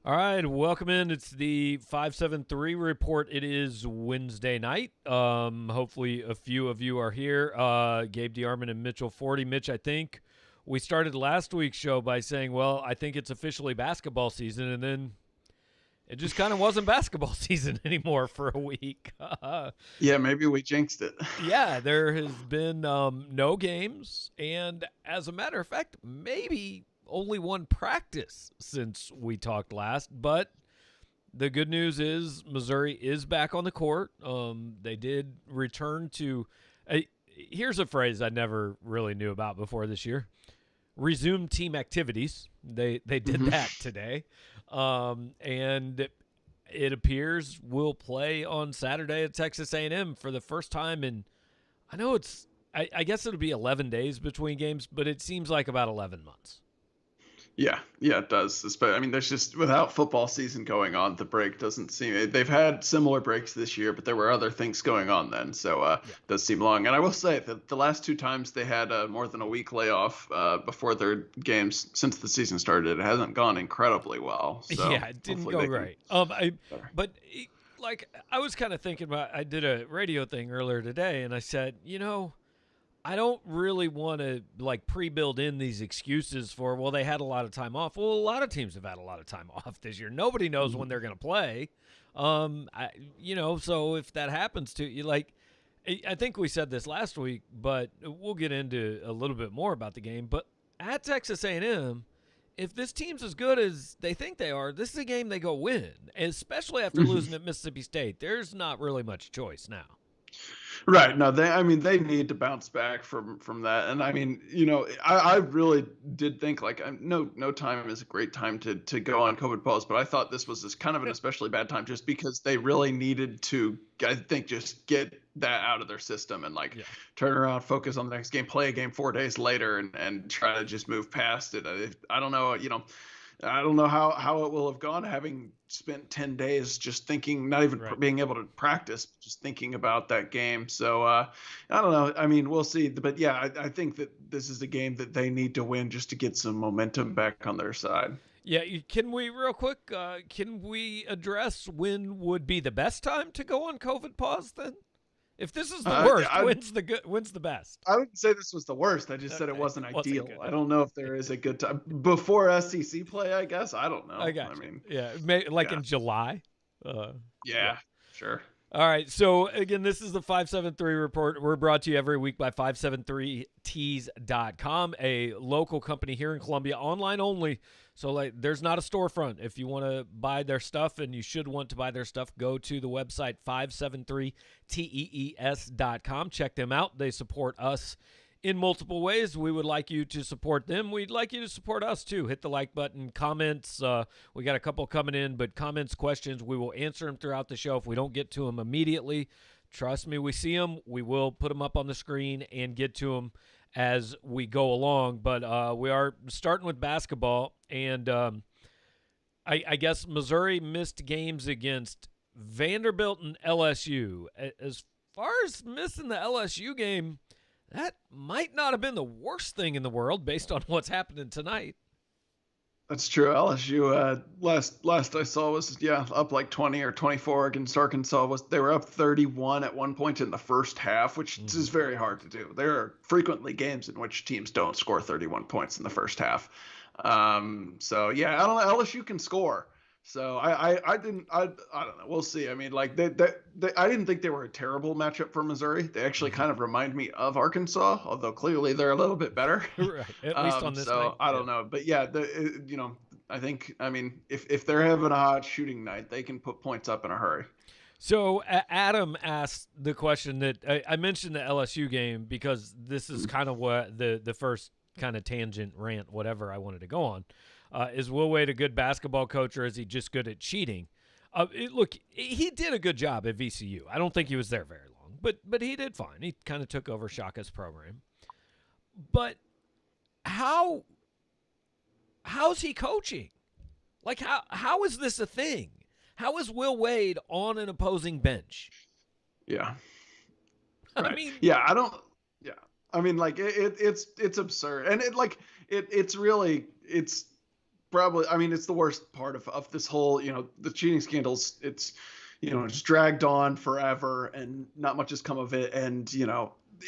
All right, welcome in. It's the 573 report. It is Wednesday night. Hopefully a few of you are here. Gabe, DeArmond, and Mitchell Forde. Mitch, I think we started last week's show by saying, well, I think it's officially basketball season, and then it just kind of wasn't basketball season anymore for a week. Yeah, maybe we jinxed it. Yeah, there has been no games, and as a matter of fact, maybe only one practice since we talked last. But the good news is Missouri is back on the court. They did return to here's a phrase I never really knew about before this year: resume team activities. They did that today, and it appears we'll play on Saturday at Texas A&M for the first time in, I know it's, I guess it'll be 11 days between games, but it seems like about 11 months. Yeah, it does. I mean, there's just, without football season going on, the break doesn't seem, they've had similar breaks this year, but there were other things going on then. So it does seem long. And I will say that the last two times they had more than a week layoff before their games since the season started, it hasn't gone incredibly well. So yeah, it didn't go right. I was kind of thinking about, I did a radio thing earlier today, and I said, I don't really want to pre-build in these excuses for, well, they had a lot of time off. Well, a lot of teams have had a lot of time off this year. Nobody knows when they're going to play. So if that happens to you, I think we said this last week, but we'll get into a little bit more about the game. But at Texas A&M, if this team's as good as they think they are, this is a game they go win, especially after losing at Mississippi State. There's not really much choice now. Right. No, they need to bounce back from that. And I mean, I really did think no time is a great time to go on COVID pause, but I thought this was kind of an especially bad time just because they really needed to, I think, just get that out of their system and turn around, focus on the next game, play a game 4 days later and try to just move past it. I don't know, I don't know how it will have gone having spent 10 days just thinking, not even being able to practice, just thinking about that game. So I don't know. I mean, we'll see. But yeah, I think that this is a game that they need to win just to get some momentum back on their side. Yeah. Can we real quick, can we address when would be the best time to go on COVID pause then? If this is the worst, when's the best? I wouldn't say this was the worst. I just said it wasn't ideal. I don't know if there is a good time before SEC play. I guess I don't know. I mean, in July. Sure. All right. So again, this is the 573 report. We're brought to you every week by 573tees.com, a local company here in Columbia, online only. So there's not a storefront. If you want to buy their stuff, and you should want to buy their stuff, go to the website 573tees.com. Check them out. They support us in multiple ways. We would like you to support them. We'd like you to support us too. Hit the like button, comments. We got a couple coming in, but comments, questions, we will answer them throughout the show. If we don't get to them immediately, trust me, we see them. We will put them up on the screen and get to them as we go along. But we are starting with basketball, and I guess Missouri missed games against Vanderbilt and LSU. As far as missing the LSU game, that might not have been the worst thing in the world based on what's happening tonight. That's true. LSU last I saw was up 20 or 24 against Arkansas. They were up 31 at one point in the first half, which is very hard to do. There are frequently games in which teams don't score 31 points in the first half. I don't know. LSU can score. So I don't know. We'll see. I mean, I didn't think they were a terrible matchup for Missouri. They actually kind of remind me of Arkansas, although clearly they're a little bit better. Right. At least on this night. So I don't know. But yeah, I think, if they're having a hot shooting night, they can put points up in a hurry. So Adam asked the question that I mentioned the LSU game because this is kind of what the first kind of tangent rant, whatever I wanted to go on. Is Will Wade a good basketball coach, or is he just good at cheating? Look, he did a good job at VCU. I don't think he was there very long, but he did fine. He kind of took over Shaka's program. But how's he coaching? How is this a thing? How is Will Wade on an opposing bench? Yeah. Right. It's absurd. And it's probably, I mean, it's the worst part of this whole, the cheating scandals. It's, it's dragged on forever and not much has come of it. And,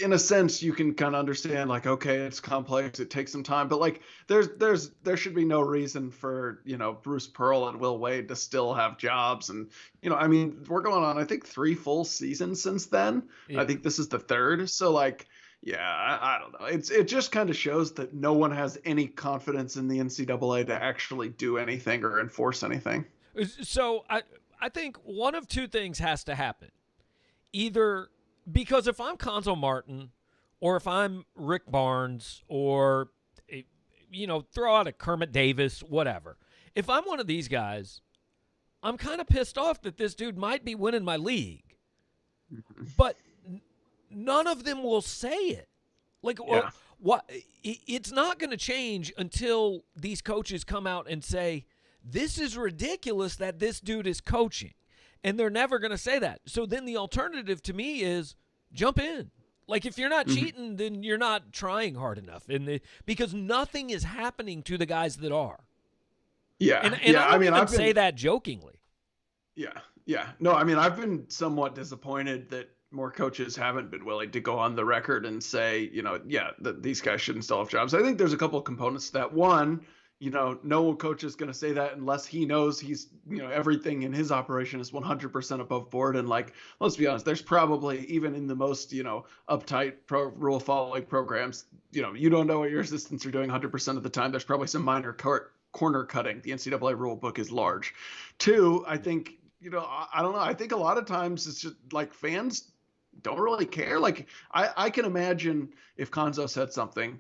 in a sense, you can kind of understand, like, okay, it's complex, it takes some time, but like, there should be no reason for, Bruce Pearl and Will Wade to still have jobs. And, I mean, we're going on, I think, 3 full seasons since then. Yeah. I think this is the 3rd. So like, yeah, I don't know. It just kind of shows that no one has any confidence in the NCAA to actually do anything or enforce anything. So I think one of two things has to happen. Either because if I'm Conzo Martin or if I'm Rick Barnes or, throw out a Kermit Davis, whatever. If I'm one of these guys, I'm kind of pissed off that this dude might be winning my league. But none of them will say it. Like, Yeah. what? It's not going to change until these coaches come out and say, this is ridiculous that this dude is coaching. And they're never going to say that. So then the alternative to me is jump in. Like, if you're not cheating, then you're not trying hard enough. Because nothing is happening to the guys that are. Yeah. And yeah. I don't even say that jokingly. Yeah. Yeah. No, I mean, I've been somewhat disappointed that more coaches haven't been willing to go on the record and say, that these guys shouldn't still have jobs. I think there's a couple of components to that. One, no coach is going to say that unless he knows he's, everything in his operation is 100% above board. And like, let's be honest, there's probably, even in the most, uptight rule following programs, you don't know what your assistants are doing 100% of the time. There's probably some minor corner cutting. The NCAA rule book is large. Two, I think, I don't know. I think a lot of times it's just like fans don't really care. Like I can imagine if Conzo said something,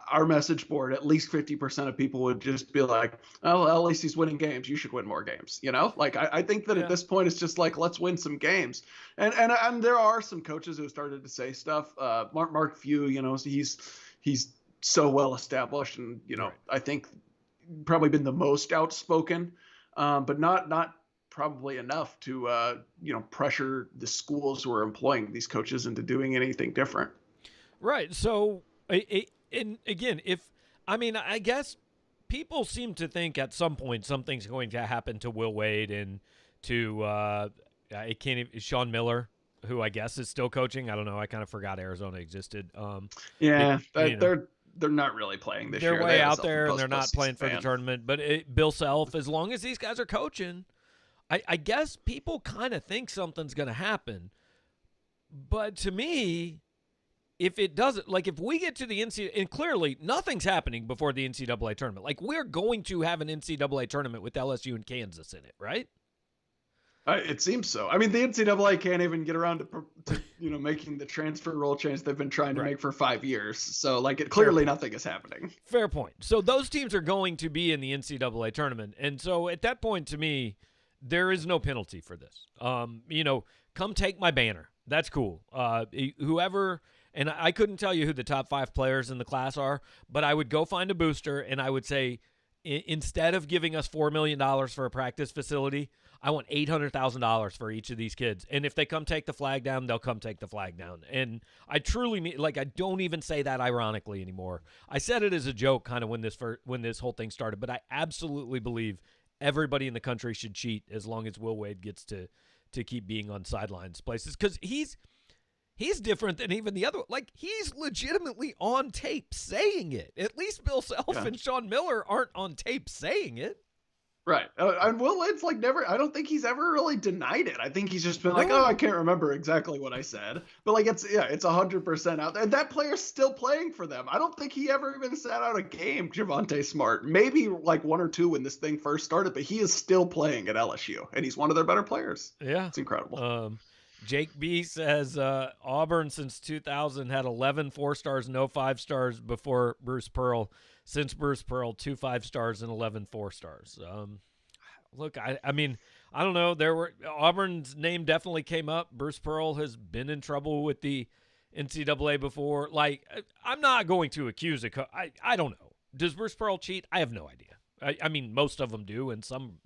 our message board, at least 50% of people would just be like, oh, at least he's winning games. You should win more games. Like I think that at this point, it's just like, let's win some games. And there are some coaches who have started to say stuff. Mark Few, he's so well established and, Right. I think probably been the most outspoken, but not probably enough to, pressure the schools who are employing these coaches into doing anything different. Right. So, and again, I guess people seem to think at some point something's going to happen to Will Wade and to Sean Miller, who I guess is still coaching. I don't know. I kind of forgot Arizona existed. They're not really playing this year. They're way out there, and they're not playing for the tournament. But Bill Self, as long as these guys are coaching, I guess people kind of think something's going to happen. But to me, if it doesn't, like if we get to the NCAA, and clearly nothing's happening before the NCAA tournament. Like we're going to have an NCAA tournament with LSU and Kansas in it, right? It seems so. I mean, the NCAA can't even get around to making the transfer rule change they've been trying to make for 5 years. So, like, clearly nothing is happening. Fair point. So those teams are going to be in the NCAA tournament, and so at that point, to me, there is no penalty for this. Come take my banner. That's cool. Whoever, and I couldn't tell you who the top 5 players in the class are, but I would go find a booster, and I would say, instead of giving us $4 million for a practice facility, I want $800,000 for each of these kids. And if they come take the flag down, they'll come take the flag down. And I truly mean, like, I don't even say that ironically anymore. I said it as a joke kind of when this whole thing started, but I absolutely believe everybody in the country should cheat as long as Will Wade gets to keep being on sidelines places. Because he's different than even the other. Like, he's legitimately on tape saying it. At least Bill Self and Sean Miller aren't on tape saying it. Right. And Will Wade's like never, I don't think he's ever really denied it. I think he's just been like, oh, I can't remember exactly what I said. But like, it's 100% out there. And that player's still playing for them. I don't think he ever even sat out a game, Javonte Smart. Maybe like 1 or 2 when this thing first started, but he is still playing at LSU. And he's one of their better players. Yeah. It's incredible. Jake B says Auburn since 2000 had 11 4-stars, no 5-stars before Bruce Pearl. Since Bruce Pearl, 2 5-stars and 11 4-stars. Look, I mean, I don't know. Auburn's name definitely came up. Bruce Pearl has been in trouble with the NCAA before. Like, I'm not going to accuse I don't know. Does Bruce Pearl cheat? I have no idea. I mean, most of them do in some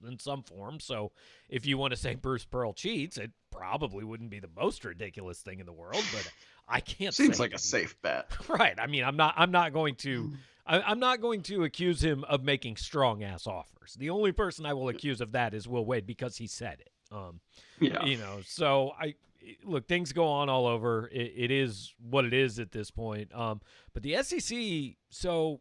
form. So if you want to say Bruce Pearl cheats, it probably wouldn't be the most ridiculous thing in the world. But I can't. Seems like a safe bet, right? I mean, I'm not going to I'm not going to accuse him of making strong ass offers. The only person I will accuse of that is Will Wade because he said it. Yeah. So look, things go on all over. It is what it is at this point. But the SEC, so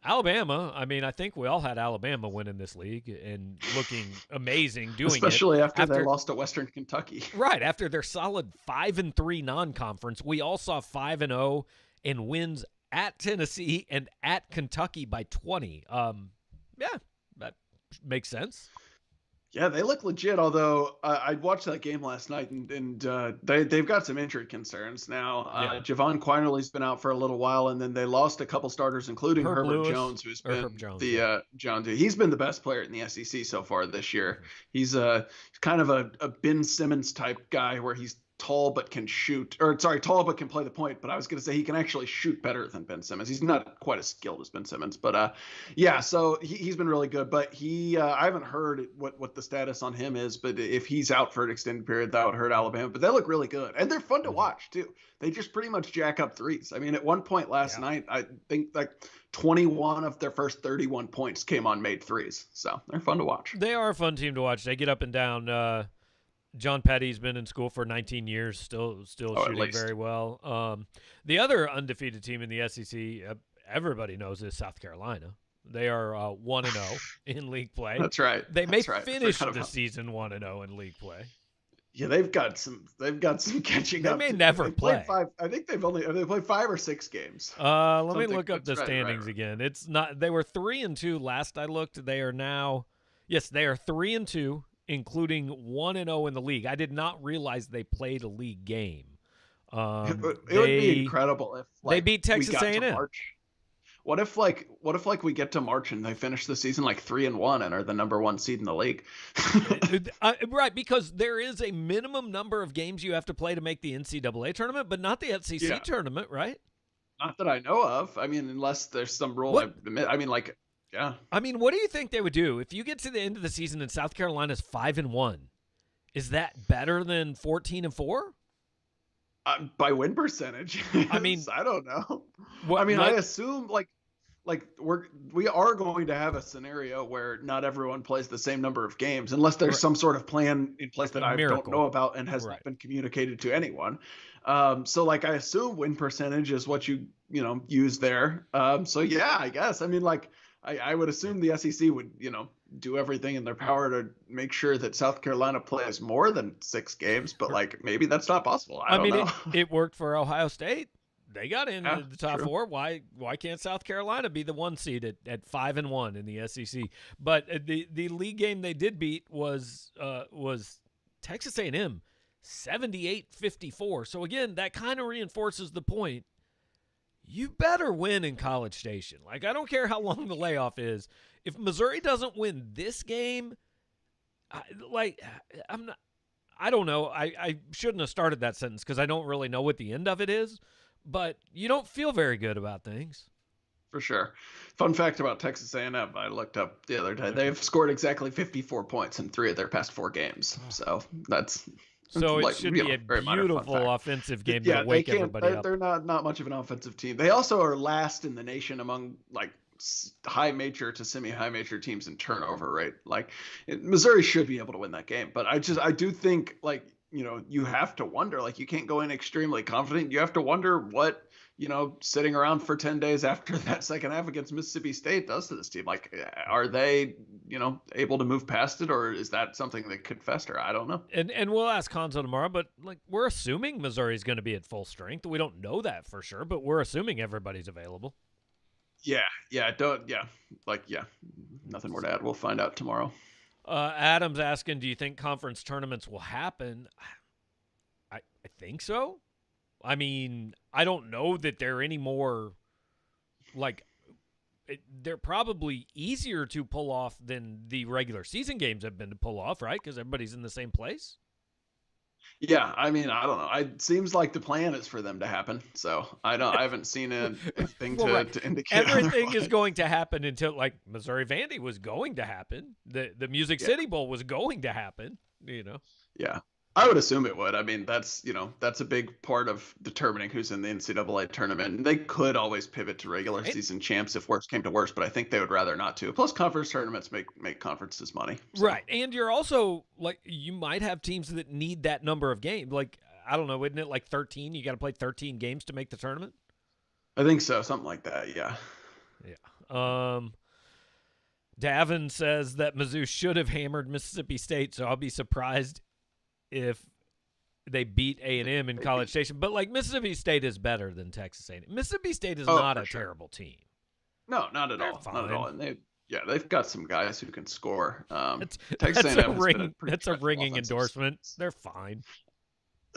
Alabama, I mean, I think we all had Alabama winning this league and looking amazing doing Especially it. after they lost to Western Kentucky. Right, after their solid 5-3 non-conference. We all saw 5-0 and wins at Tennessee and at Kentucky by 20. Yeah, that makes sense. Yeah, they look legit. Although I watched that game last night, and they've got some injury concerns now. Javon Quinerly's been out for a little while, and then they lost a couple starters, including Herbert Jones, who's been Jones. He's been the best player in the SEC so far this year. He's kind of a Ben Simmons type guy, where he's tall but can shoot, tall but can play the point. But I was going to say he can actually shoot better than Ben Simmons. He's not quite as skilled as Ben Simmons, but so he's been really good. But I haven't heard what the status on him is. But if he's out for an extended period, that would hurt Alabama. But they look really good, and they're fun to watch too. They just pretty much jack up threes. I mean, at one point last night, I think like 21 of their first 31 points came on made threes. So they're fun to watch. They are a fun team to watch. They get up and down. John Petty's been in school for 19 years, still shooting very well. The other undefeated team in the SEC, everybody knows, is South Carolina. They are 1-0 in league play. That's right. They may finish the season 1-0 in league play. Yeah, they've got some catching up. They may never play. I think they played 5 or 6 games. Let me look up the standings again. It's not. They were 3-2 last I looked. They are now. Yes, they are 3-2. Including 1-0 in the league. I did not realize they played a league game. It would be incredible if they beat Texas A&M. What if we get to March and they finish the season like 3-1 and are the number 1 seed in the league? Right, because there is a minimum number of games you have to play to make the NCAA tournament, but not the SEC tournament, right? Not that I know of. I mean, unless there's some rule. Yeah. I mean, what do you think they would do if you get to the end of the season and South Carolina's 5-1? Is that better than 14-4? By win percentage. I mean, I don't know. I assume we are going to have a scenario where not everyone plays the same number of games, unless there's some sort of plan in place that I don't know about and has not been communicated to anyone. So I assume win percentage is what you use there. So yeah, I guess. I mean, I would assume the SEC would, do everything in their power to make sure that South Carolina plays more than 6 games, but maybe that's not possible. I don't know. It worked for Ohio State. They got into the top 4. Why can't South Carolina be the 1 seed at 5-1 in the SEC? But the league game they did beat was Texas A&M 78-54. So again, that kind of reinforces the point. You better win in College Station. I don't care how long the layoff is. If Missouri doesn't win this game, I don't know. I shouldn't have started that sentence because I don't really know what the end of it is. But you don't feel very good about things. For sure. Fun fact about Texas A&M, I looked up the other day. They've scored exactly 54 points in 3 of their past 4 games. So that's... So it should be a beautiful offensive game to wake everybody up. They're not much of an offensive team. They also are last in the nation among high major to semi-high major teams in turnover rate. Missouri should be able to win that game, but I do think you have to wonder. You can't go in extremely confident. You have to wonder what sitting around for 10 days after that second half against Mississippi State does to this team. Are they, able to move past it, or is that something that could fester? I don't know. And we'll ask Konzo tomorrow, but we're assuming Missouri's going to be at full strength. We don't know that for sure, but we're assuming everybody's available. Yeah. Nothing more to add. We'll find out tomorrow. Adam's asking, do you think conference tournaments will happen? I think so. I mean, I don't know that they're any more they're probably easier to pull off than the regular season games have been to pull off, right? Because everybody's in the same place. Yeah, I mean, I don't know. It seems like the plan is for them to happen. So I haven't seen anything to indicate. Everything is going to happen until Missouri Vandy was going to happen. The Music City Bowl was going to happen. Yeah. I would assume it would. I mean, that's a big part of determining who's in the NCAA tournament. And they could always pivot to regular season champs if worse came to worse, but I think they would rather not to. Plus, conference tournaments make conferences money. So. Right, and you're also like you might have teams that need that number of games. Like I don't know, isn't it like 13? You got to play 13 games to make the tournament. I think so, something like that. Yeah. Yeah. Davin says that Mizzou should have hammered Mississippi State, so I'll be surprised if they beat A&M in College Station. But, like, Mississippi State is better than Texas A&M. Mississippi State is not a terrible team. No, not at They're all. fine. Not at all. And they've got some guys who can score. Texas A&M that's a ringing endorsement. They're fine.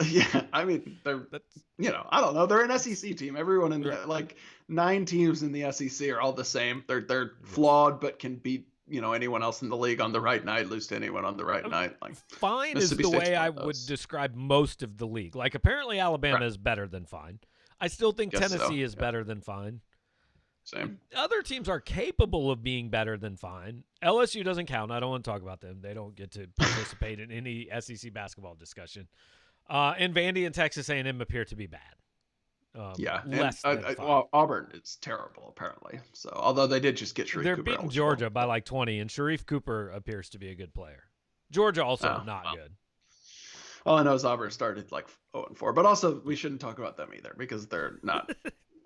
Yeah, I mean, I don't know. They're an SEC team. Everyone in like 9 teams in the SEC are all the same. They're flawed, but can beat anyone else in the league on the right night, lose to anyone on the right night. Like fine is the way I would describe most of the league. Like apparently Alabama is better than fine. I still think Tennessee is better than fine. Same. Other teams are capable of being better than fine. LSU doesn't count. I don't want to talk about them. They don't get to participate in any SEC basketball discussion. And Vandy and Texas A&M appear to be bad. Less than fine. Auburn is terrible, apparently. So, although they did just get Sharif They're Cooper. beating Georgia by like 20, and Sharif Cooper appears to be a good player. Georgia also not good. All I know is Auburn started like 0-4, but also we shouldn't talk about them either because they're not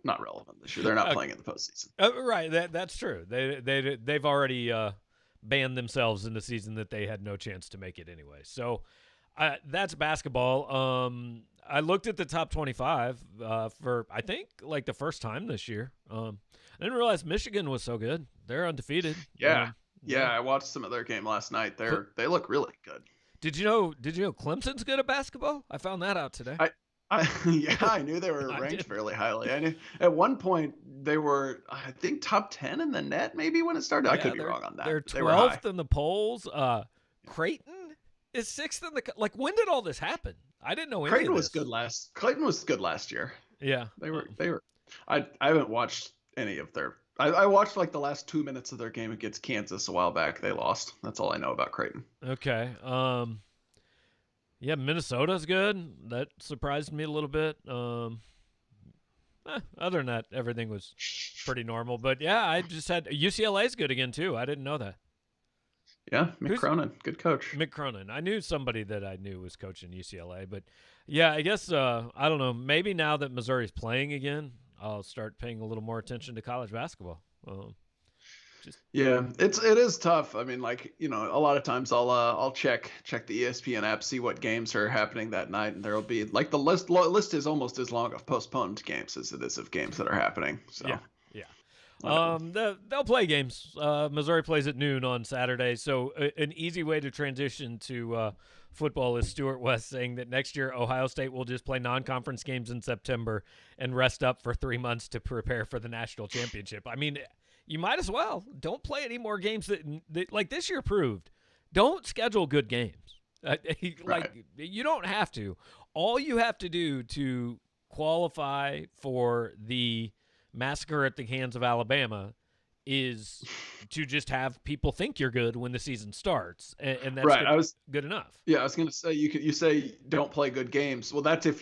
relevant this year. They're not playing in the postseason. Right, that's true. They've already banned themselves in the season that they had no chance to make it anyway. So. That's basketball. I looked at the top 25 for, I think, like the first time this year. I didn't realize Michigan was so good. They're undefeated. Yeah. I watched some of their game last night. They look really good. Did you know Clemson's good at basketball? I found that out today. I knew they were ranked fairly highly. I knew at one point they were, I think, top 10 in the net maybe when it started. I could be wrong on that. They're 12th in the polls. Creighton is 6th in the like. When did all this happen? I didn't know any Creighton of was this. Creighton was good last year. Yeah, they were. I haven't watched any of their. I watched like the last 2 minutes of their game against Kansas a while back. They lost. That's all I know about Creighton. Okay. Yeah, Minnesota's good. That surprised me a little bit. Other than that, everything was pretty normal. But yeah, I just had UCLA's good again too. I didn't know that. Yeah, Mick Cronin, good coach. Mick Cronin. I knew somebody that I knew was coaching UCLA, but yeah, I guess I don't know. Maybe now that Missouri's playing again, I'll start paying a little more attention to college basketball. It is tough. I mean, like a lot of times I'll check the ESPN app, see what games are happening that night, and there'll be like the list is almost as long of postponed games as it is of games that are happening. So. Yeah. They'll play games. Missouri plays at noon on Saturday, so an easy way to transition to football is Stuart West saying that next year Ohio State will just play non-conference games in September and rest up for 3 months to prepare for the national championship. I mean, you might as well. Don't play any more games that like this year proved. Don't schedule good games. You don't have to. All you have to do to qualify for the massacre at the hands of Alabama is to just have people think you're good when the season starts, and that's good enough. Yeah, I was going to say you say don't play good games. Well, that's if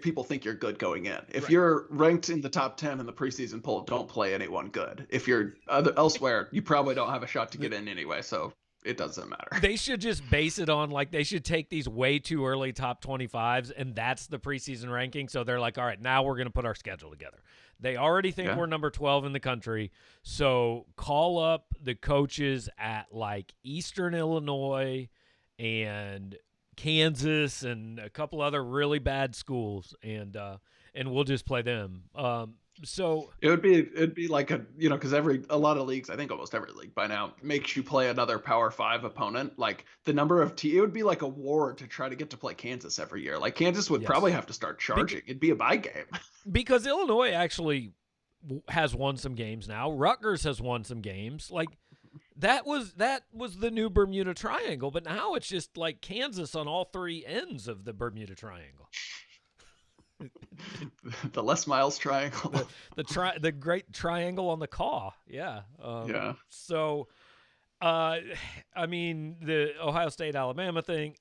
people think you're good going in. If you're ranked in the top 10 in the preseason poll, don't play anyone good. If you're elsewhere, you probably don't have a shot to get in anyway. So it doesn't matter. They should just base it on like they should take these way too early top 25s, and that's the preseason ranking. So they're like, all right, now we're going to put our schedule together. They already think we're number 12 in the country. So call up the coaches at like Eastern Illinois and Kansas and a couple other really bad schools, and we'll just play them. So it'd be like because a lot of leagues, I think almost every league by now makes you play another Power 5 opponent. Like the number of it would be like a war to try to get to play Kansas every year. Like Kansas would probably have to start charging. It'd be a bye game. Because Illinois actually has won some games now. Rutgers has won some games. Like that was the new Bermuda Triangle, but now it's just like Kansas on all 3 ends of the Bermuda Triangle. The Les Miles Triangle. The great triangle on the Caw. Yeah. So, I mean, the Ohio State-Alabama thing,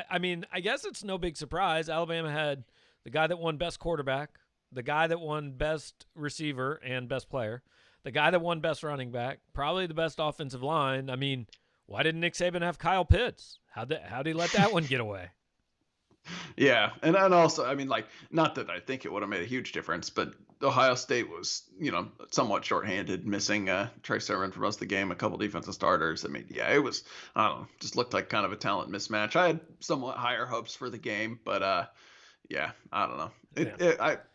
I mean, I guess it's no big surprise. Alabama had the guy that won best quarterback, the guy that won best receiver and best player, the guy that won best running back, probably the best offensive line. I mean, why didn't Nick Saban have Kyle Pitts? How'd he let that one get away? Yeah, and also, I mean, like, not that I think it would have made a huge difference, but Ohio State was, somewhat shorthanded, missing Trey Sermon for most of the game, a couple defensive starters. I mean, yeah, it was, I don't know, just looked like kind of a talent mismatch. I had somewhat higher hopes for the game, but yeah, I don't know.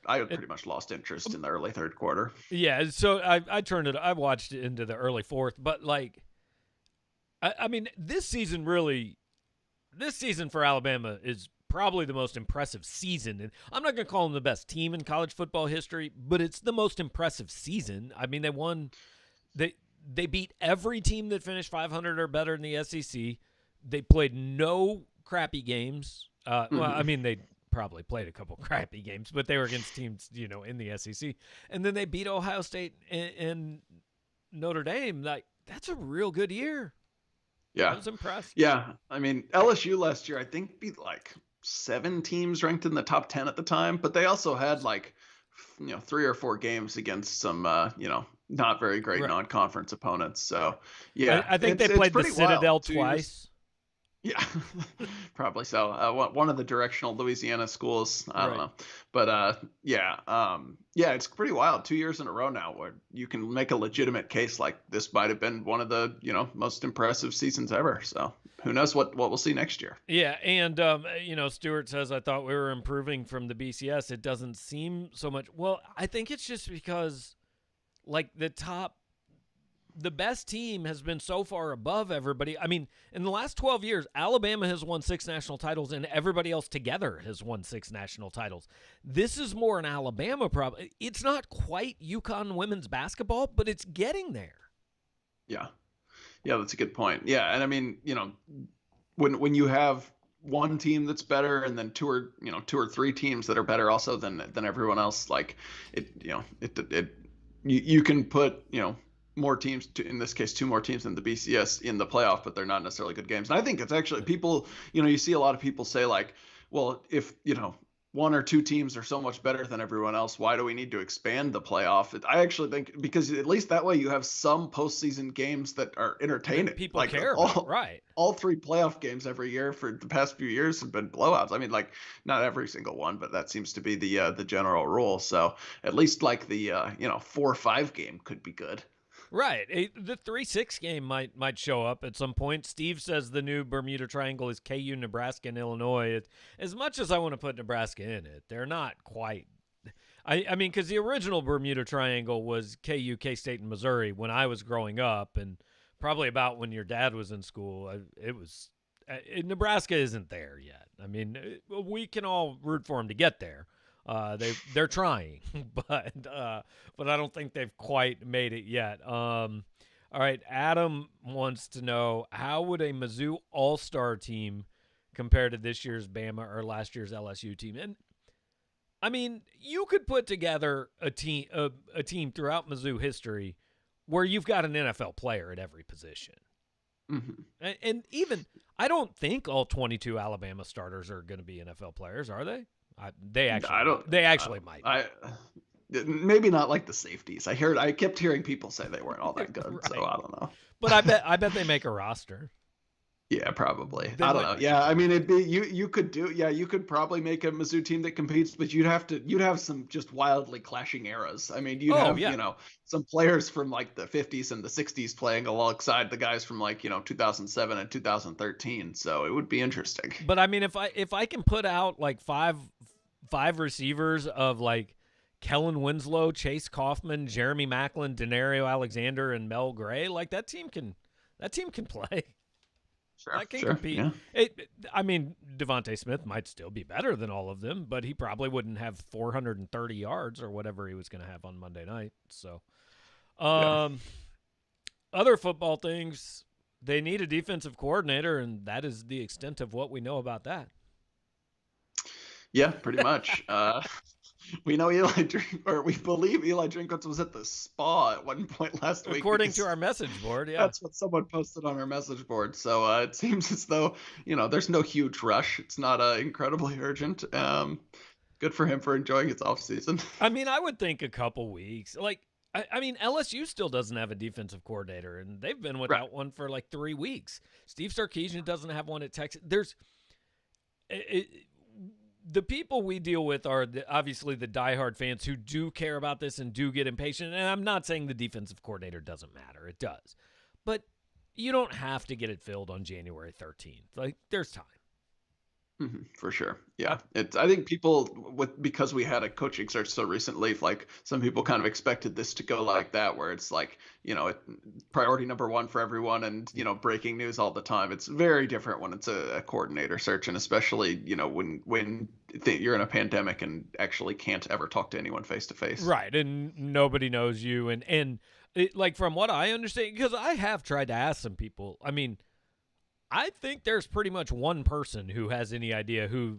I pretty much lost interest in the early third quarter. Yeah, so I watched it into the early fourth, but like, I mean, this season for Alabama is probably the most impressive season. And I'm not going to call them the best team in college football history, but it's the most impressive season. I mean, they beat every team that finished 500 or better in the SEC. They played no crappy games. Well, I mean, they probably played a couple crappy games, but they were against teams, in the SEC. And then they beat Ohio State and Notre Dame. Like, that's a real good year. Yeah. I was impressed. Yeah. I mean, LSU last year, I think, beat like 7 teams ranked in the top 10 at the time, but they also had like, 3 or 4 games against some, not very great non-conference opponents. So, yeah. I think they played the Citadel twice. Yeah, probably so. One of the directional Louisiana schools. I don't know. But yeah, it's pretty wild. 2 years in a row now where you can make a legitimate case like this might have been one of the, most impressive seasons ever. So who knows what we'll see next year. Yeah, and, Stewart says, I thought we were improving from the BCS. It doesn't seem so much. Well, I think it's just because, like, the best team has been so far above everybody. I mean, in the last 12 years, Alabama has won 6 national titles, and everybody else together has won 6 national titles. This is more an Alabama problem. It's not quite UConn women's basketball, but it's getting there. Yeah. Yeah, that's a good point. Yeah, and I mean, when you have one team that's better and then two or three teams that are better also than everyone else, like you can put, more teams, in this case 2 more teams than the BCS in the playoff, but they're not necessarily good games. And I think it's actually people, you see a lot of people say like, well, if 1 or 2 teams are so much better than everyone else, why do we need to expand the playoff? I actually think because at least that way you have some postseason games that are entertaining. People like care about, right? All 3 playoff games every year for the past few years have been blowouts. I mean, like not every single one, but that seems to be the general rule. So at least like the 4-5 game could be good. Right. The 3-6 game might show up at some point. Steve says the new Bermuda Triangle is KU, Nebraska, and Illinois. As much as I want to put Nebraska in it, they're not quite. I mean, because the original Bermuda Triangle was KU, K-State, and Missouri when I was growing up, and probably about when your dad was in school. It was Nebraska isn't there yet. I mean, we can all root for them to get there. They're trying, but I don't think they've quite made it yet. All right, Adam wants to know, how would a Mizzou All-Star team compare to this year's Bama or last year's LSU team? And I mean, you could put together a team throughout Mizzou history where you've got an NFL player at every position. Mm-hmm. And even I don't think all 22 Alabama starters are going to be NFL players, are they? They actually might. Maybe not like the safeties. I kept hearing people say they weren't all that good, right. So I don't know. But I bet they make a roster. Yeah, probably. I don't know. Yeah, I mean, it'd be you could probably make a Mizzou team that competes, but you'd have some just wildly clashing eras. I mean, you'd have some players from like the 50s and the 60s playing alongside the guys from like 2007 and 2013. So it would be interesting. But I mean, if I can put out like five receivers of like Kellen Winslow, Chase Kaufman, Jeremy Maclin, Denario Alexander, and Mel Gray, like that team can play. Sure, I can compete. Yeah. I mean, Devontae Smith might still be better than all of them, but he probably wouldn't have 430 yards or whatever he was going to have on Monday night. So, other football things, they need a defensive coordinator, and that is the extent of what we know about that. Yeah, pretty much. We know we believe Eli Drinkwitz was at the spa at one point last week. According to our message board, yeah. That's what someone posted on our message board. So it seems as though, there's no huge rush. It's not incredibly urgent. Good for him for enjoying its off season. I mean, I would think a couple weeks. Like, I mean, LSU still doesn't have a defensive coordinator, and they've been without one for like 3 weeks. Steve Sarkisian doesn't have one at Texas. The people we deal with are obviously the diehard fans who do care about this and do get impatient. And I'm not saying the defensive coordinator doesn't matter. It does. But you don't have to get it filled on January 13th. Like, there's time. For sure. Yeah. I think people because we had a coaching search so recently, like some people kind of expected this to go like that, where it's like, priority number one for everyone and, breaking news all the time. It's very different when it's a coordinator search. And especially, when you're in a pandemic and actually can't ever talk to anyone face to face. Right. And nobody knows you. And like, from what I understand, because I have tried to ask some people, I mean, I think there's pretty much one person who has any idea who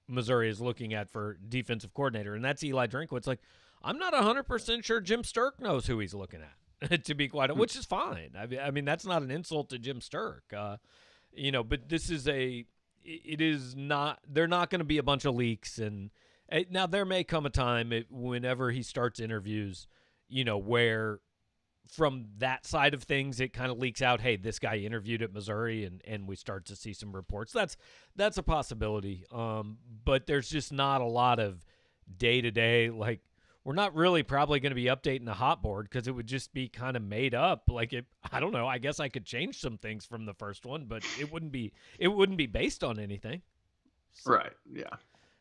Missouri is looking at for defensive coordinator, and that's Eli Drinkwitz. Like, I'm not 100% sure Jim Sturk knows who he's looking at, to be quite, which is fine. I mean, that's not an insult to Jim Sturk, but this is it is not, they're not going to be a bunch of leaks. And now there may come a time whenever he starts interviews, where from that side of things, it kind of leaks out, hey, this guy interviewed at Missouri, and we start to see some reports. That's a possibility. But there's just not a lot of day-to-day, like, we're not really probably going to be updating the hot board because it would just be kind of made up. Like, I don't know. I guess I could change some things from the first one, but it wouldn't be based on anything. So, right. Yeah.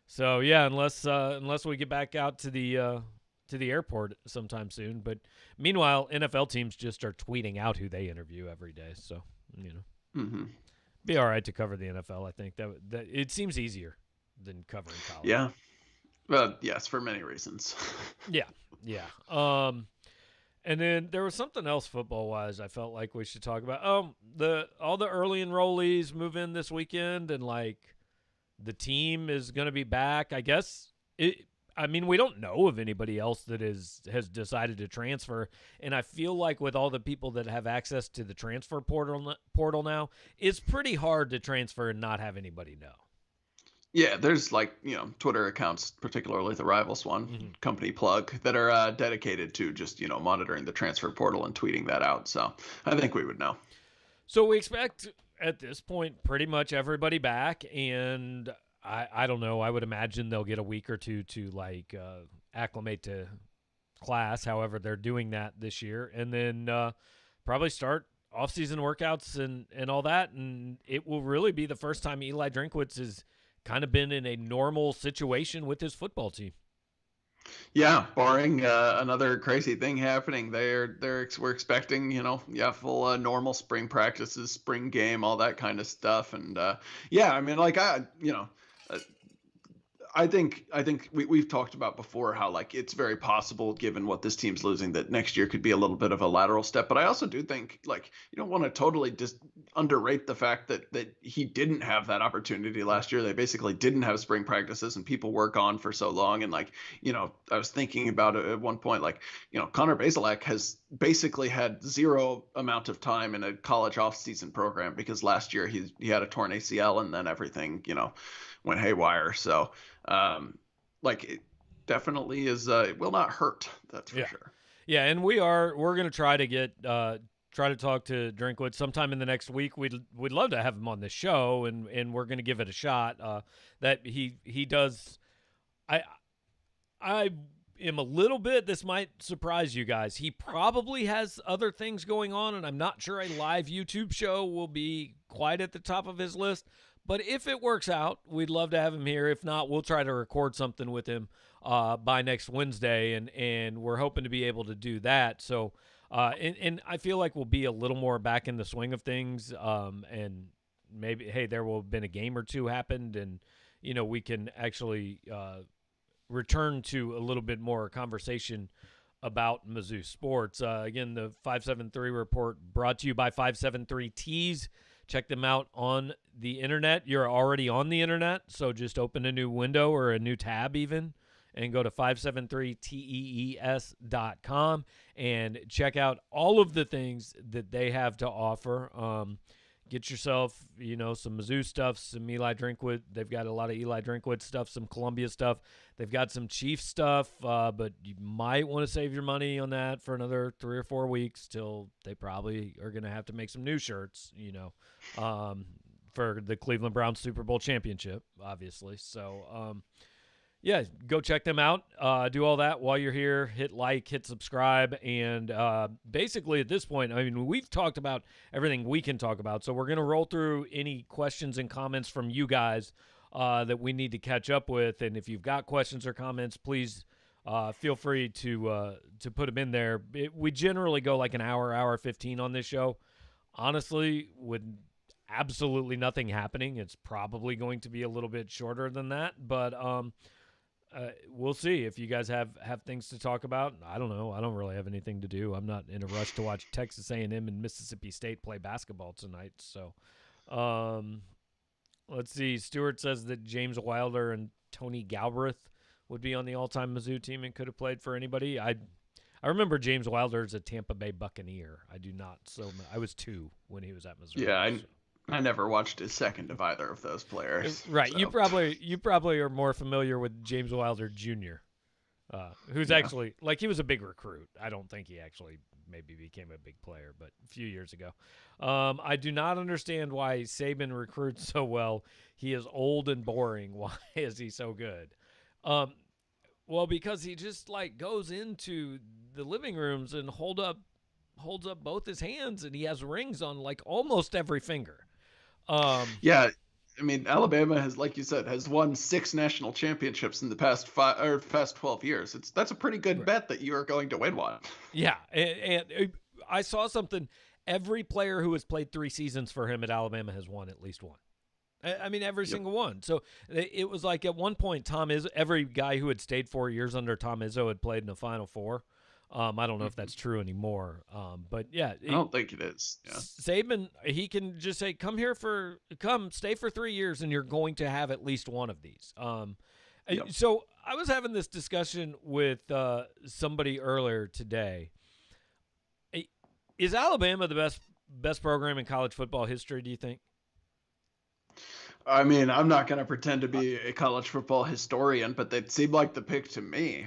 So yeah, unless we get back out to the airport sometime soon. But meanwhile, NFL teams just are tweeting out who they interview every day. So, be all right to cover the NFL. I think that it seems easier than covering college. Yeah. Well, yes, for many reasons. Yeah. And then there was something else football-wise I felt like we should talk about. All the early enrollees move in this weekend, and like the team is going to be back. I guess I mean, we don't know of anybody else that has decided to transfer, and I feel like with all the people that have access to the transfer portal now, it's pretty hard to transfer and not have anybody know. Yeah, there's Twitter accounts, particularly the Rivals one, company plug, that are dedicated to just, monitoring the transfer portal and tweeting that out. So I think we would know. So we expect at this point pretty much everybody back, and I don't know. I would imagine they'll get a week or two to acclimate to class. However, they're doing that this year, and then probably start off-season workouts and all that. And it will really be the first time Eli Drinkwitz has kind of been in a normal situation with his football team. Yeah, barring another crazy thing happening, we're expecting full normal spring practices, spring game, all that kind of stuff, and I mean, I think we've talked about before how it's very possible, given what this team's losing, that next year could be a little bit of a lateral step. But I also do think you don't want to totally just underrate the fact that he didn't have that opportunity last year. They basically didn't have spring practices, and people were gone for so long. And I was thinking about it at one point, Connor Bazelak has basically had zero amount of time in a college off-season program because last year he had a torn ACL, and then everything went haywire. So it definitely is it will not hurt, that's for sure. Yeah, and we're going to try to talk to Drinkwitz sometime in the next week. We'd love to have him on the show, and we're going to give it a shot. That he does. I am a little bit, this might surprise you guys, he probably has other things going on, and I'm not sure a live YouTube show will be quite at the top of his list. But if it works out, we'd love to have him here. If not, we'll try to record something with him by next Wednesday, and we're hoping to be able to do that. So, and I feel like we'll be a little more back in the swing of things, and maybe, hey, there will have been a game or two happened, and, we can actually return to a little bit more conversation about Mizzou sports. Again, the 573 report brought to you by 573 Tees. Check them out on the internet. You're already on the internet, so just open a new window or a new tab even and go to 573tees.com and check out all of the things that they have to offer. Get yourself, some Mizzou stuff, some Eli Drinkwood. They've got a lot of Eli Drinkwood stuff, some Columbia stuff. They've got some Chief stuff, but you might want to save your money on that for another 3 or 4 weeks till they probably are going to have to make some new shirts, for the Cleveland Browns Super Bowl championship, obviously. So, yeah, go check them out. Do all that while you're here. Hit like, hit subscribe, and basically at this point, we've talked about everything we can talk about, so we're going to roll through any questions and comments from you guys that we need to catch up with, and if you've got questions or comments, please feel free to put them in there. We generally go like an hour 15 on this show. Honestly, with absolutely nothing happening, it's probably going to be a little bit shorter than that, but we'll see if you guys have things to talk about. I don't know. I don't really have anything to do. I'm not in a rush to watch Texas A&M and Mississippi State play basketball tonight. So, let's see. Stewart says that James Wilder and Tony Galbraith would be on the all-time Mizzou team and could have played for anybody. I remember James Wilder as a Tampa Bay Buccaneer. I do not. So I was 2 when he was at Missouri. Yeah, I never watched a second of either of those players. Right. So. You probably are more familiar with James Wilder Jr., who's actually, he was a big recruit. I don't think he actually maybe became a big player, but a few years ago. I do not understand why Saban recruits so well. He is old and boring. Why is he so good? Well, because he just goes into the living rooms and holds up both his hands, and he has rings on almost every finger. Yeah, Alabama has, like you said, has won 6 national championships in the past 12 years. That's a pretty good bet that you are going to win one. Yeah, and I saw something. Every player who has played 3 seasons for him at Alabama has won at least one. Every single one. So it was at one point, every guy who had stayed 4 years under Tom Izzo had played in the Final Four. I don't know if that's true anymore. But yeah, I don't think it is. Yeah. Saban, he can just say, stay for 3 years and you're going to have at least one of these. So I was having this discussion with somebody earlier today. Is Alabama the best program in college football history, do you think? I'm not going to pretend to be a college football historian, but they seem like the pick to me.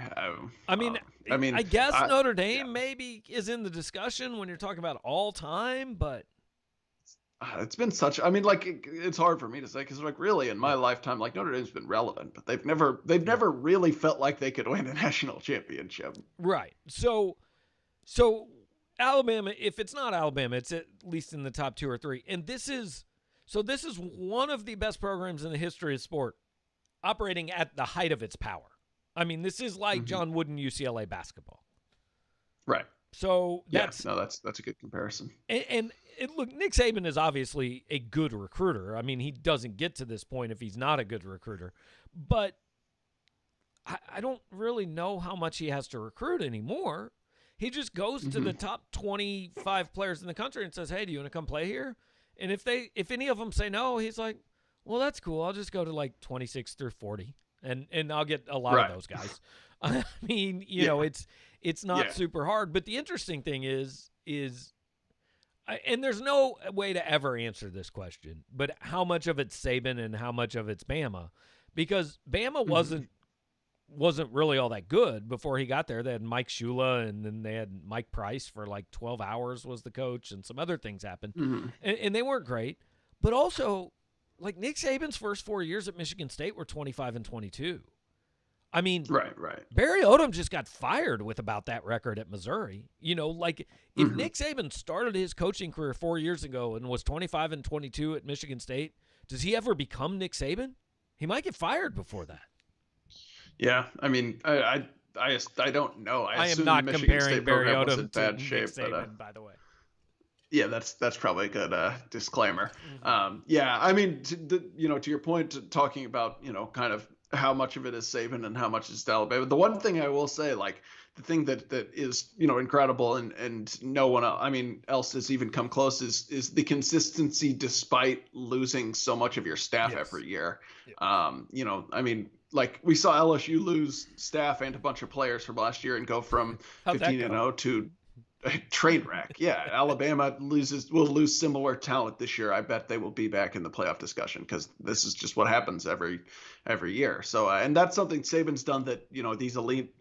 I guess Notre Dame maybe is in the discussion when you're talking about all time, but it's been such. It's hard for me to say because, really, in my lifetime, Notre Dame's been relevant, but they've never really felt like they could win a national championship. Right. So Alabama, if it's not Alabama, it's at least in the top 2 or 3, and this is one of the best programs in the history of sport operating at the height of its power. This is like John Wooden UCLA basketball. Right. So that's a good comparison. And look, Nick Saban is obviously a good recruiter. He doesn't get to this point if he's not a good recruiter. But I don't really know how much he has to recruit anymore. He just goes to the top 25 players in the country and says, hey, do you want to come play here? And if any of them say no, he's like, well, that's cool. I'll just go to 26 through 40, and I'll get a lot of those guys. It's not super hard. But the interesting thing is, and there's no way to ever answer this question, but how much of it's Saban and how much of it's Bama? Because Bama wasn't really all that good before he got there. They had Mike Shula, and then they had Mike Price for 12 hours was the coach, and some other things happened. And they weren't great. But also, Nick Saban's first 4 years at Michigan State were 25-22. Right. Barry Odom just got fired with about that record at Missouri. If Nick Saban started his coaching career 4 years ago and was 25-22 at Michigan State, does he ever become Nick Saban? He might get fired before that. Yeah, I don't know. I am not comparing Barry Odom to Nick Saban, by the way. Yeah, that's probably a good disclaimer. To your point, talking about kind of how much of it is Saban and how much is Alabama. The one thing I will say, the thing that is incredible and no one else has even come close is the consistency despite losing so much of your staff every year. like we saw LSU lose staff and a bunch of players from last year and go from How'd that 15-0 to a train wreck. Yeah, Alabama will lose similar talent this year. I bet they will be back in the playoff discussion because this is just what happens every year. So and that's something Saban's done that these elite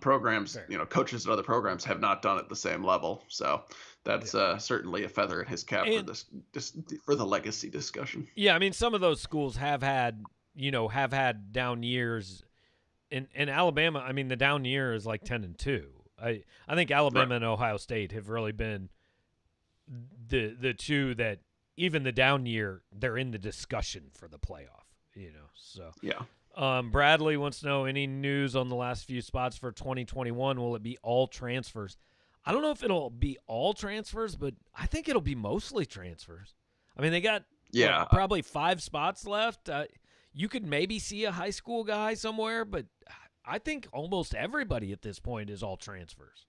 programs, Fair. coaches at other programs have not done at the same level. So that's certainly a feather in his cap for this for the legacy discussion. Yeah, I mean, some of those schools have had down years. In Alabama, I mean, the down year is like 10-2. I think Alabama and Ohio State have really been the two that even the down year they're in the discussion for the playoff. So yeah. Bradley wants to know any news on the last few spots for 2021. Will it be all transfers? I don't know if it'll be all transfers, but I think it'll be mostly transfers. I mean, they got probably 5 spots left. You could maybe see a high school guy somewhere, but I think almost everybody at this point is all transfers.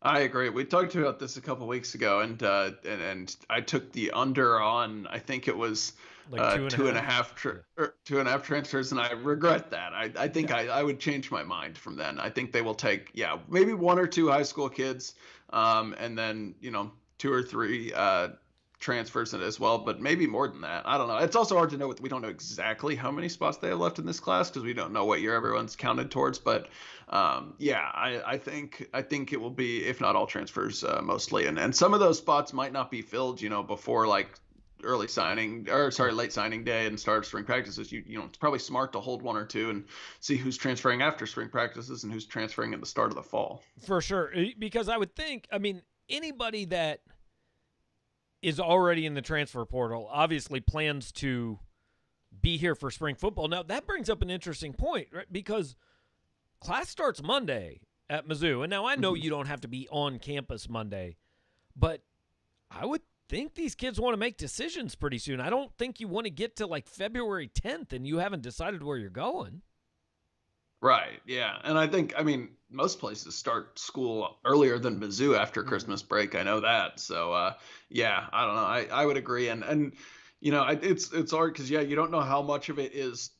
I agree. We talked about this a couple of weeks ago, and I took the under on. I think it was like two and a half transfers, and I regret that. I think I would change my mind from then. I think they will take maybe 1 or 2 high school kids, and then 2 or 3 transfers in it as well, but maybe more than that. I don't know. It's also hard to know. We don't know exactly how many spots they have left in this class because we don't know what year everyone's counted towards. But I think it will be, if not all transfers, mostly. And some of those spots might not be filled, before like late signing day and start of spring practices. It's probably smart to hold 1 or 2 and see who's transferring after spring practices and who's transferring at the start of the fall. For sure, because I would think, I mean, anybody that is already in the transfer portal obviously plans to be here for spring football. Now, that brings up an interesting point, right? Because class starts Monday at Mizzou. And now I know you don't have to be on campus Monday, but I would think these kids want to make decisions pretty soon. I don't think you want to get to like February 10th and you haven't decided where you're going. Right. Yeah. And I think, most places start school earlier than Mizzou after Christmas break. I know that. So, I don't know. I would agree. And it's hard because, you don't know how much of it is,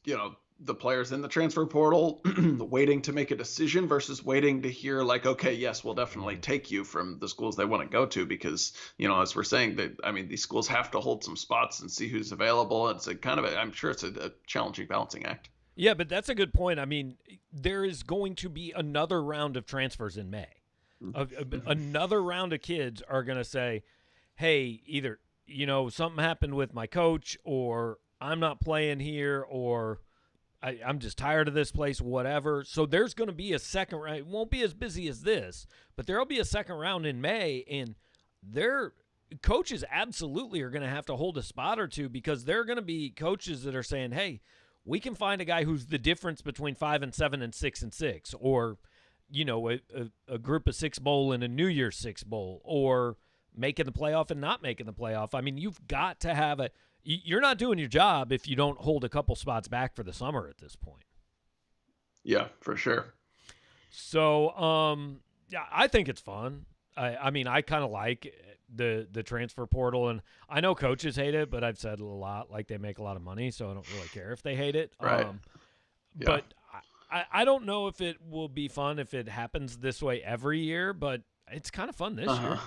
the players in the transfer portal waiting to make a decision versus waiting to hear like, okay, yes, we'll definitely take you from the schools they want to go to because, as we're saying that, these schools have to hold some spots and see who's available. It's I'm sure it's a challenging balancing act. Yeah, but that's a good point. I mean, there is going to be another round of transfers in May. Another round of kids are going to say, hey, either, something happened with my coach or I'm not playing here or I'm just tired of this place, whatever. So there's going to be a second round. It won't be as busy as this, but there will be a second round in May, and their coaches absolutely are going to have to hold a spot or two because there are going to be coaches that are saying, hey, we can find a guy who's the difference between 5-7 and 6-6, or a group of 6 bowl and a New Year's 6 bowl, or making the playoff and not making the playoff. I mean, you've got to have you're not doing your job if you don't hold a couple spots back for the summer at this point. Yeah, for sure. So, I think it's fun. I kind of like the transfer portal, and I know coaches hate it, but I've said a lot, like they make a lot of money, so I don't really care if they hate it. Right. But I don't know if it will be fun if it happens this way every year, but it's kind of fun this year.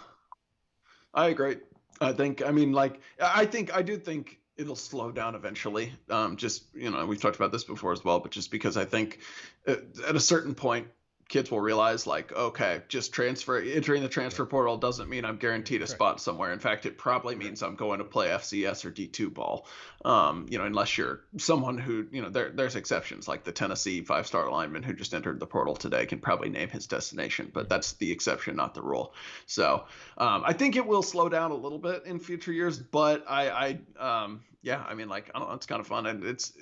I agree. I do think it'll slow down eventually. We've talked about this before as well, but just because I think at a certain point, kids will realize like, okay, just entering the transfer portal doesn't mean I'm guaranteed a spot somewhere. In fact, it probably means I'm going to play FCS or D2 ball. Unless you're someone who, there's exceptions like the Tennessee 5-star lineman who just entered the portal today can probably name his destination, but that's the exception, not the rule. So I think it will slow down a little bit in future years, but I don't know, it's kind of fun. And it's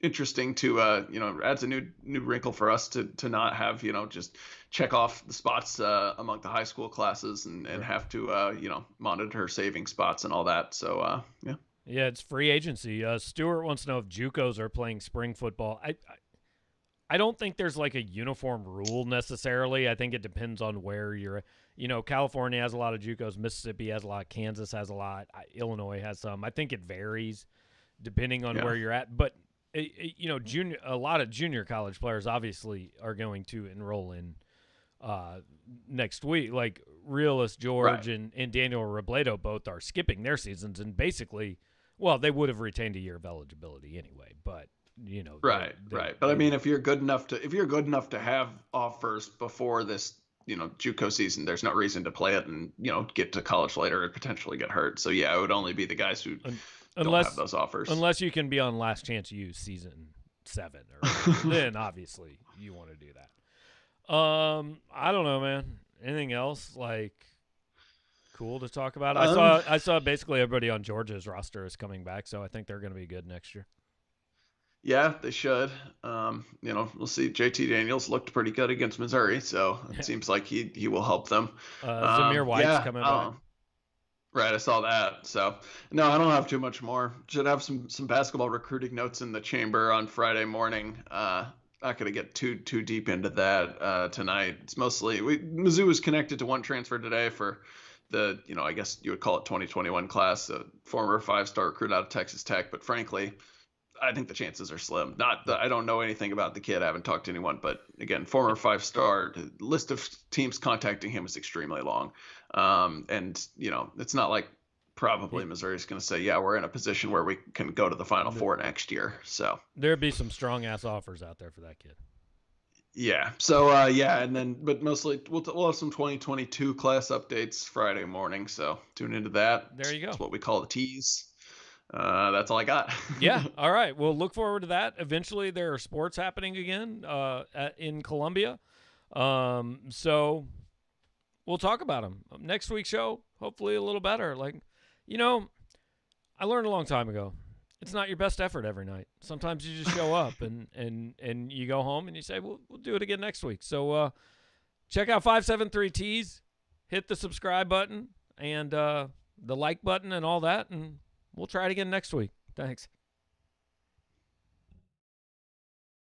interesting to adds a new wrinkle for us to not have just check off the spots among the high school classes and have to monitor saving spots and all that. So it's free agency. Stuart wants to know if JUCOs are playing spring football. I don't think there's like a uniform rule necessarily. I think it depends on where you're. California has a lot of JUCOs, Mississippi has a lot, Kansas has a lot, Illinois has some. I think it varies. depending on where you're at. But a lot of junior college players obviously are going to enroll in next week. Like Realist George and Daniel Robledo both are skipping their seasons, and basically, well, they would have retained a year of eligibility anyway. But right. But I mean, if you're good enough to have offers before this, JUCO season, there's no reason to play it and get to college later and potentially get hurt. So yeah, it would only be the guys who don't have those offers. Unless you can be on last chance use season 7, then obviously you want to do that. I don't know, man. Anything else cool to talk about? I saw basically everybody on Georgia's roster is coming back, so I think they're going to be good next year. Yeah, they should. We'll see. JT Daniels looked pretty good against Missouri, so it seems like he will help them. Zamir White's coming back. Right, I saw that. So, no, I don't have too much more. Should have some basketball recruiting notes in the chamber on Friday morning. Not going to get too deep into that tonight. It's mostly Mizzou was connected to one transfer today for the, I guess you would call it 2021 class, a former 5-star recruit out of Texas Tech. But frankly, I think the chances are slim. I don't know anything about the kid. I haven't talked to anyone, but again, former 5-star. The list of teams contacting him is extremely long. And it's not like probably Missouri's going to say, yeah, we're in a position where we can go to the Final Four next year. So there'd be some strong ass offers out there for that kid. Yeah. So and then, but mostly we'll have some 2022 class updates Friday morning. So tune into that. There you go. That's what we call the tease. That's all I got. Yeah. All right. We'll look forward to that. Eventually there are sports happening again in Columbia. So we'll talk about them. Next week's show, hopefully a little better. I learned a long time ago, it's not your best effort every night. Sometimes you just show up and you go home and you say, we'll do it again next week. So check out 573 Tees. Hit the subscribe button and the like button and all that, and we'll try it again next week. Thanks.